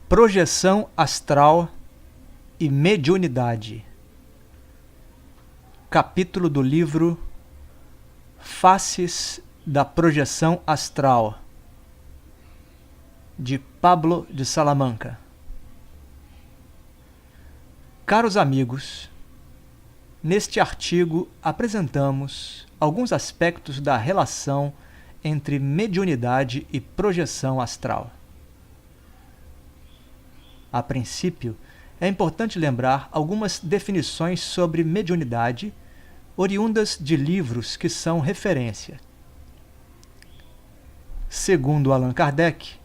Projeção astral e mediunidade. Capítulo do livro Faces da Projeção Astral, de Pablo de Salamanca. Caros amigos, neste artigo apresentamos alguns aspectos da relação entre mediunidade e projeção astral. A princípio, é importante lembrar algumas definições sobre mediunidade, oriundas de livros que são referência. Segundo Allan Kardec,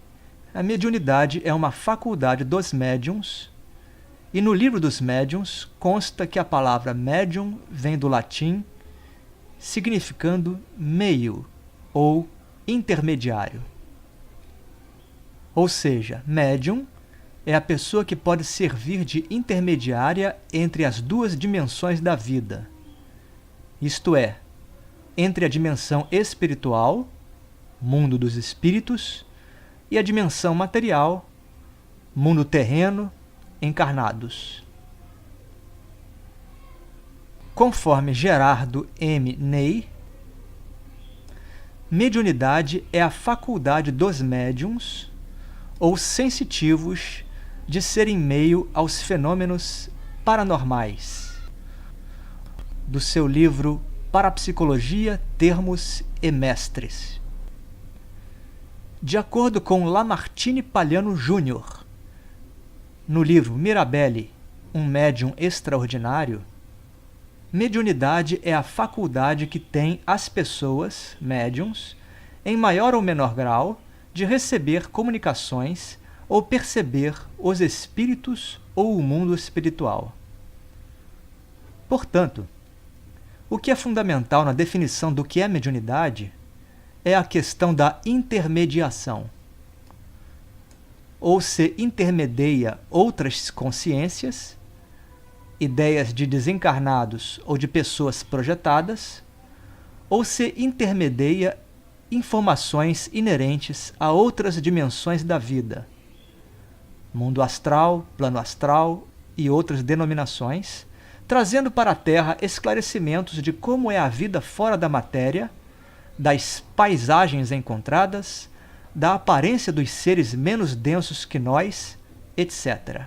a mediunidade é uma faculdade dos médiuns, e no livro dos médiuns consta que a palavra médium vem do latim, significando meio ou intermediário. Ou seja, médium é a pessoa que pode servir de intermediária entre as duas dimensões da vida, isto é, entre a dimensão espiritual, mundo dos espíritos, e a dimensão material, mundo terreno, encarnados. Conforme Gerardo M. Ney, mediunidade é a faculdade dos médiuns ou sensitivos de serem meio aos fenômenos paranormais, do seu livro Parapsicologia, Termos e Mestres. De acordo com Lamartine Palhano Jr., no livro Mirabelli, um médium extraordinário, mediunidade é a faculdade que tem as pessoas, médiuns, em maior ou menor grau, de receber comunicações ou perceber os espíritos ou o mundo espiritual. Portanto, o que é fundamental na definição do que é mediunidade é a questão da intermediação. Ou se intermedia outras consciências, ideias de desencarnados ou de pessoas projetadas, ou se intermedia informações inerentes a outras dimensões da vida, mundo astral, plano astral e outras denominações, trazendo para a Terra esclarecimentos de como é a vida fora da matéria, das paisagens encontradas, da aparência dos seres menos densos que nós, etc.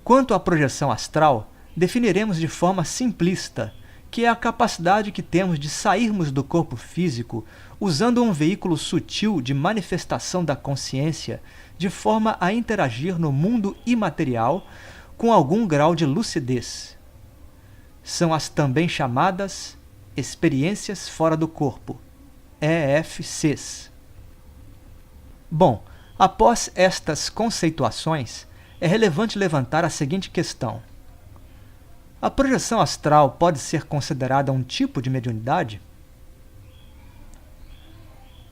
Quanto à projeção astral, definiremos de forma simplista, que é a capacidade que temos de sairmos do corpo físico usando um veículo sutil de manifestação da consciência, de forma a interagir no mundo imaterial com algum grau de lucidez. São as também chamadas experiências fora do corpo, EFCs. Bom, após estas conceituações, é relevante levantar a seguinte questão: a projeção astral pode ser considerada um tipo de mediunidade?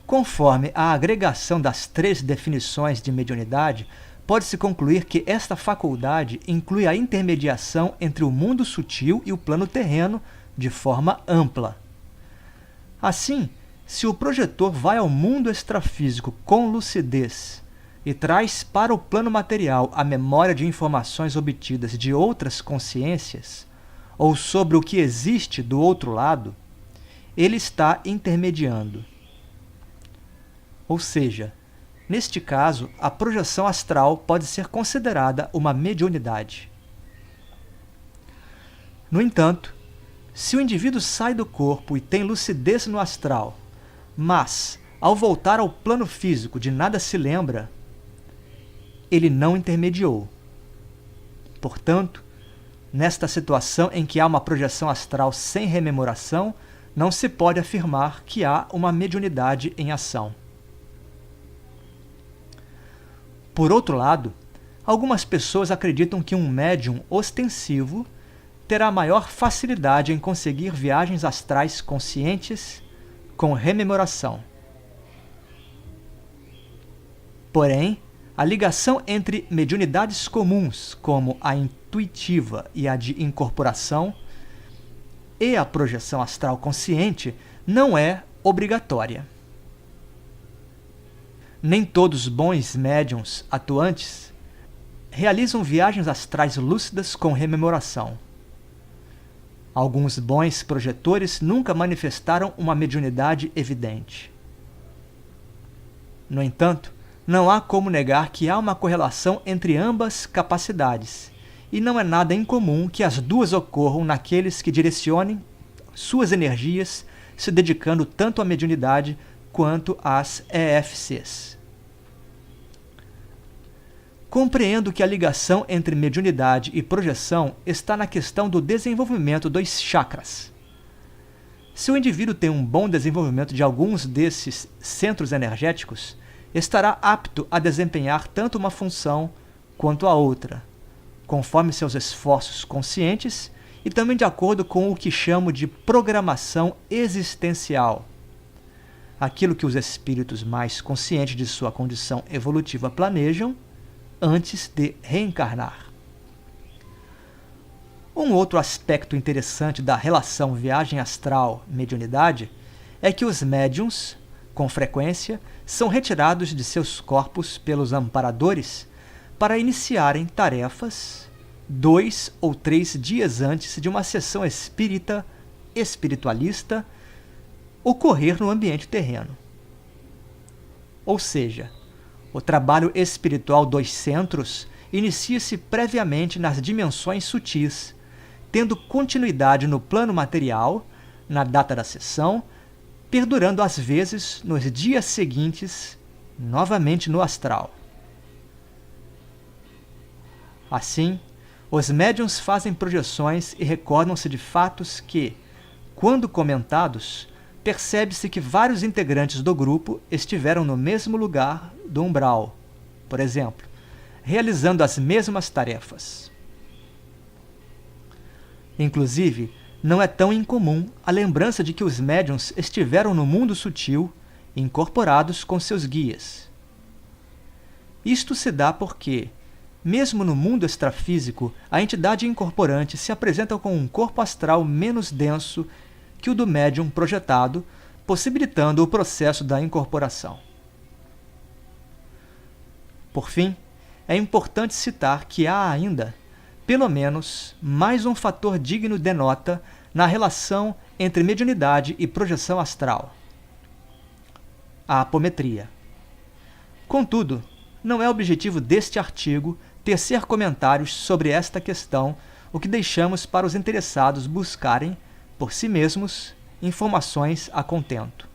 Conforme a agregação das três definições de mediunidade, pode-se concluir que esta faculdade inclui a intermediação entre o mundo sutil e o plano terreno de forma ampla. Assim, se o projetor vai ao mundo extrafísico com lucidez e traz para o plano material a memória de informações obtidas de outras consciências, ou sobre o que existe do outro lado, ele está intermediando. Ou seja, neste caso, a projeção astral pode ser considerada uma mediunidade. No entanto, se o indivíduo sai do corpo e tem lucidez no astral, mas, ao voltar ao plano físico, de nada se lembra, ele não intermediou. Portanto, nesta situação em que há uma projeção astral sem rememoração, não se pode afirmar que há uma mediunidade em ação. Por outro lado, algumas pessoas acreditam que um médium ostensivo terá maior facilidade em conseguir viagens astrais conscientes com rememoração. Porém, a ligação entre mediunidades comuns, como a intuitiva e a de incorporação, e a projeção astral consciente não é obrigatória. Nem todos os bons médiuns atuantes realizam viagens astrais lúcidas com rememoração. Alguns bons projetores nunca manifestaram uma mediunidade evidente. No entanto, não há como negar que há uma correlação entre ambas capacidades, e não é nada incomum que as duas ocorram naqueles que direcionem suas energias se dedicando tanto à mediunidade quanto às EFCs. Compreendo que a ligação entre mediunidade e projeção está na questão do desenvolvimento dos chakras. Se o indivíduo tem um bom desenvolvimento de alguns desses centros energéticos, estará apto a desempenhar tanto uma função quanto a outra, conforme seus esforços conscientes e também de acordo com o que chamo de programação existencial, aquilo que os espíritos mais conscientes de sua condição evolutiva planejam antes de reencarnar. Um outro aspecto interessante da relação viagem astral-mediunidade é que os médiuns, com frequência, são retirados de seus corpos pelos amparadores para iniciarem tarefas 2 ou 3 dias antes de uma sessão espírita, espiritualista, ocorrer no ambiente terreno. Ou seja, o trabalho espiritual dos centros inicia-se previamente nas dimensões sutis, tendo continuidade no plano material, na data da sessão, perdurando às vezes nos dias seguintes, novamente no astral. Assim, os médiuns fazem projeções e recordam-se de fatos que, quando comentados, percebe-se que vários integrantes do grupo estiveram no mesmo lugar do umbral, por exemplo, realizando as mesmas tarefas. Inclusive, não é tão incomum a lembrança de que os médiuns estiveram no mundo sutil, incorporados com seus guias. Isto se dá porque, mesmo no mundo extrafísico, a entidade incorporante se apresenta com um corpo astral menos denso que o do médium projetado, possibilitando o processo da incorporação. Por fim, é importante citar que há ainda, pelo menos, mais um fator digno de nota na relação entre mediunidade e projeção astral: a apometria. Contudo, não é objetivo deste artigo tecer comentários sobre esta questão, o que deixamos para os interessados buscarem, por si mesmos, informações a contento.